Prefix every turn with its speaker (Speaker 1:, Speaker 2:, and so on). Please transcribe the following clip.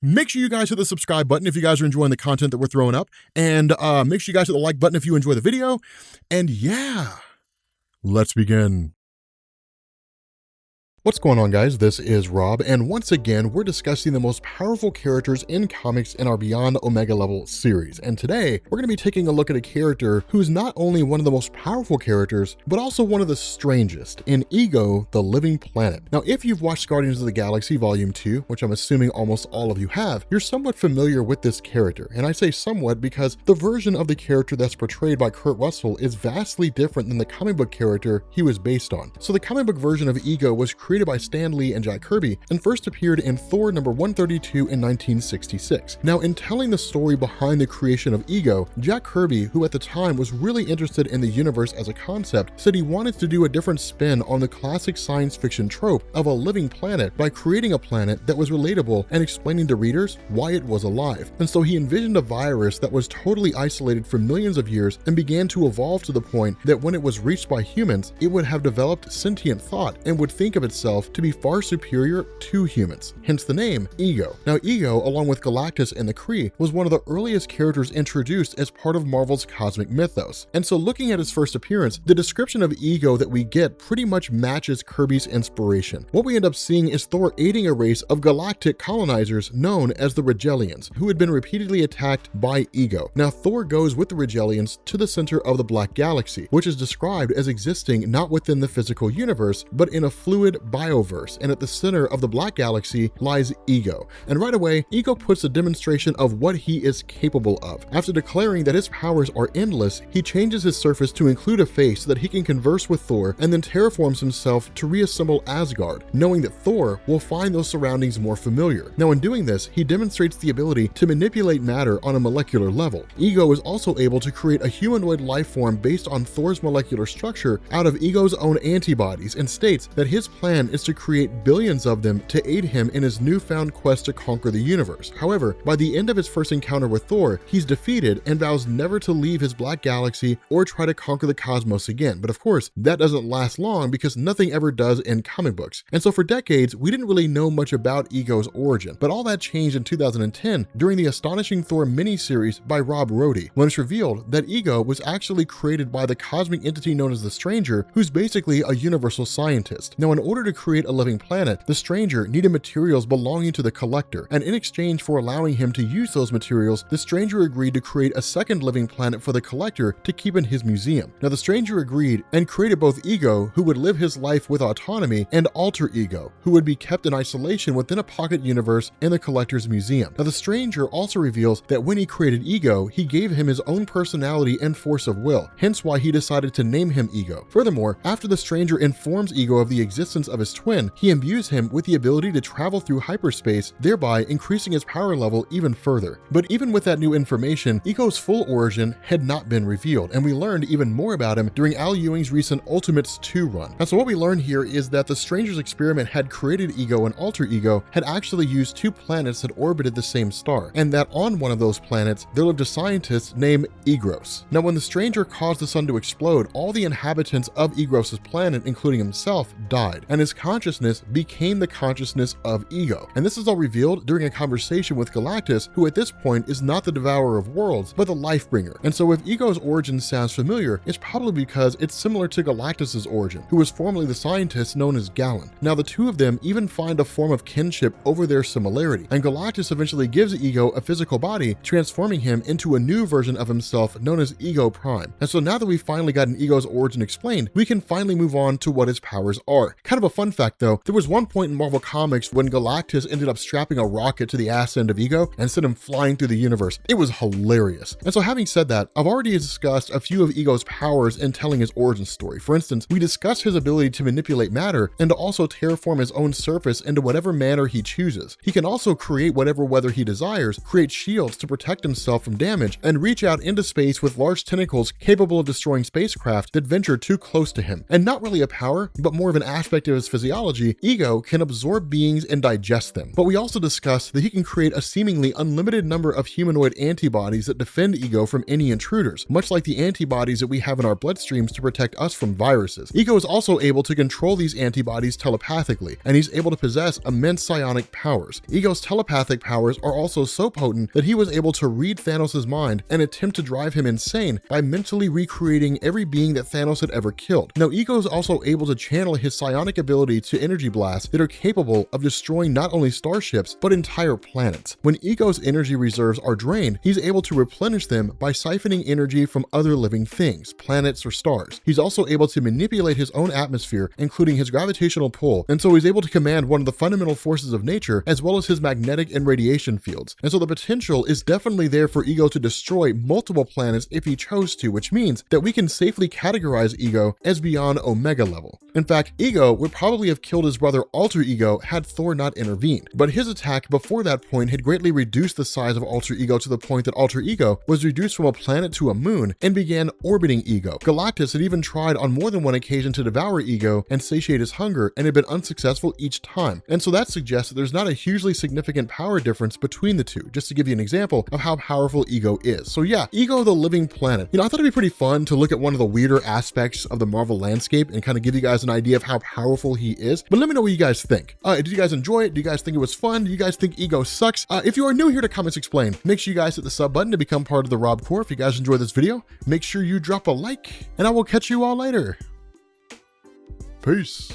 Speaker 1: Make sure you guys hit the subscribe button if you guys are enjoying the content that we're throwing up. And make sure you guys hit the like button if you enjoy the video. And yeah, let's begin. What's going on, guys? This is Rob, and once again, we're discussing the most powerful characters in comics in our Beyond Omega Level series. And today, we're going to be taking a look at a character who's not only one of the most powerful characters, but also one of the strangest in Ego, the Living Planet. Now, if you've watched Guardians of the Galaxy Volume 2, which I'm assuming almost all of you have, you're somewhat familiar with this character. And I say somewhat because the version of the character that's portrayed by Kurt Russell is vastly different than the comic book character he was based on. So the comic book version of Ego was created by Stan Lee and Jack Kirby and first appeared in Thor number 132 in 1966. Now, in telling the story behind the creation of Ego, Jack Kirby, who at the time was really interested in the universe as a concept, said he wanted to do a different spin on the classic science fiction trope of a living planet by creating a planet that was relatable and explaining to readers why it was alive. And so he envisioned a virus that was totally isolated for millions of years and began to evolve to the point that when it was reached by humans, it would have developed sentient thought and would think of itself to be far superior to humans, hence the name Ego. Now, Ego, along with Galactus and the Kree, was one of the earliest characters introduced as part of Marvel's cosmic mythos. And so looking at his first appearance, the description of Ego that we get pretty much matches Kirby's inspiration. What we end up seeing is Thor aiding a race of galactic colonizers known as the Rigelians, who had been repeatedly attacked by Ego. Now, Thor goes with the Rigelians to the center of the Black Galaxy, which is described as existing not within the physical universe, but in a fluid bioverse, and at the center of the Black Galaxy lies Ego. And right away, Ego puts a demonstration of what he is capable of. After declaring that his powers are endless, he changes his surface to include a face so that he can converse with Thor, and then terraforms himself to reassemble Asgard, knowing that Thor will find those surroundings more familiar. Now, in doing this, he demonstrates the ability to manipulate matter on a molecular level. Ego is also able to create a humanoid life form based on Thor's molecular structure out of Ego's own antibodies, and states that his plan is to create billions of them to aid him in his newfound quest to conquer the universe. However, by the end of his first encounter with Thor, he's defeated and vows never to leave his Black Galaxy or try to conquer the cosmos again. But of course, that doesn't last long because nothing ever does in comic books. And so for decades, we didn't really know much about Ego's origin. But all that changed in 2010 during the Astonishing Thor miniseries by Rob Rhodey, when it's revealed that Ego was actually created by the cosmic entity known as the Stranger, who's basically a universal scientist. Now, in order to create a living planet, the Stranger needed materials belonging to the Collector, and in exchange for allowing him to use those materials, the Stranger agreed to create a second living planet for the Collector to keep in his museum. Now, the Stranger agreed and created both Ego, who would live his life with autonomy, and Alter Ego, who would be kept in isolation within a pocket universe in the Collector's museum. Now, the Stranger also reveals that when he created Ego, he gave him his own personality and force of will, hence why he decided to name him Ego. Furthermore, after the Stranger informs Ego of the existence of his twin, he imbues him with the ability to travel through hyperspace, thereby increasing his power level even further. But even with that new information, Ego's full origin had not been revealed, and we learned even more about him during Al Ewing's recent Ultimates 2 run. And so what we learned here is that the Stranger's experiment had created Ego, and Alter Ego had actually used two planets that orbited the same star, and that on one of those planets, there lived a scientist named Egros. Now, when the Stranger caused the sun to explode, all the inhabitants of Egros' planet, including himself, died, and his consciousness became the consciousness of Ego. And this is all revealed during a conversation with Galactus, who at this point is not the devourer of worlds, but the Lifebringer. And so if Ego's origin sounds familiar, it's probably because it's similar to Galactus' origin, who was formerly the scientist known as Galen. Now, the two of them even find a form of kinship over their similarity, and Galactus eventually gives Ego a physical body, transforming him into a new version of himself known as Ego Prime. And so now that we've finally gotten Ego's origin explained, we can finally move on to what his powers are. Kind of a fun fact though, there was one point in Marvel Comics when Galactus ended up strapping a rocket to the ass end of Ego and sent him flying through the universe. It was hilarious. And so having said that, I've already discussed a few of Ego's powers in telling his origin story. For instance, we discussed his ability to manipulate matter and to also terraform his own surface into whatever manner he chooses. He can also create whatever weather he desires, create shields to protect himself from damage, and reach out into space with large tentacles capable of destroying spacecraft that venture too close to him. And not really a power, but more of an aspect of his his physiology, Ego can absorb beings and digest them. But we also discussed that he can create a seemingly unlimited number of humanoid antibodies that defend Ego from any intruders, much like the antibodies that we have in our bloodstreams to protect us from viruses. Ego is also able to control these antibodies telepathically, and he's able to possess immense psionic powers. Ego's telepathic powers are also so potent that he was able to read Thanos' mind and attempt to drive him insane by mentally recreating every being that Thanos had ever killed. Now, Ego is also able to channel his psionic ability to energy blasts that are capable of destroying not only starships, but entire planets. When Ego's energy reserves are drained, he's able to replenish them by siphoning energy from other living things, planets or stars. He's also able to manipulate his own atmosphere, including his gravitational pull, and so he's able to command one of the fundamental forces of nature, as well as his magnetic and radiation fields. And so the potential is definitely there for Ego to destroy multiple planets if he chose to, which means that we can safely categorize Ego as beyond Omega level. In fact, Ego would probably have killed his brother Alter Ego had Thor not intervened, but his attack before that point had greatly reduced the size of Alter Ego to the point that Alter Ego was reduced from a planet to a moon and began orbiting Ego. Galactus had even tried on more than one occasion to devour Ego and satiate his hunger and had been unsuccessful each time. And so that suggests that there's not a hugely significant power difference between the two, just to give you an example of how powerful Ego is. So yeah, Ego the living planet. I thought it'd be pretty fun to look at one of the weirder aspects of the Marvel landscape and kind of give you guys an idea of how powerful he is. But let me know what you guys think. Did you guys enjoy it? Do you guys think it was fun? Do you guys think Ego sucks? If you are new here to Comics Explained, make sure you guys hit the sub button to become part of the Rob Corps. If you guys enjoyed this video, make sure you drop a like, and I will catch you all later. Peace.